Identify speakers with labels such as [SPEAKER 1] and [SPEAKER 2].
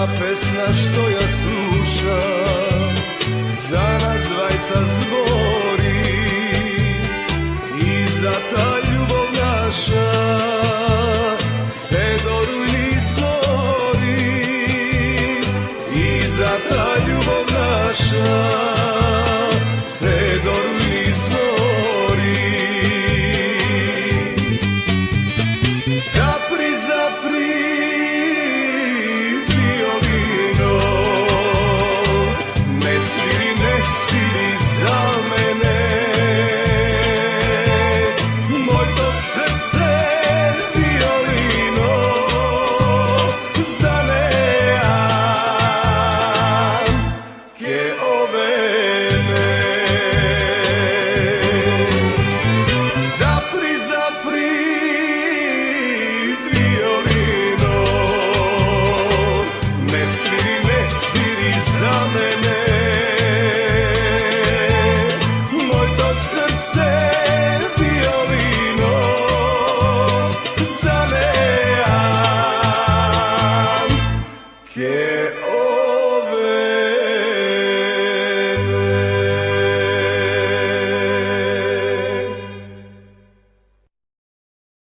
[SPEAKER 1] prva pesna što ja slušam za nas dvajca zvori i za ta ljubav naša se do rujni zori i za ta ljubav naša se do rujni zori. Zapri, zapri violino, ne sviri za mene, moj to srce violino zaneam che ovene. Zapri, zapri violino, ne sviri za mene, moj to srce violino zaneam che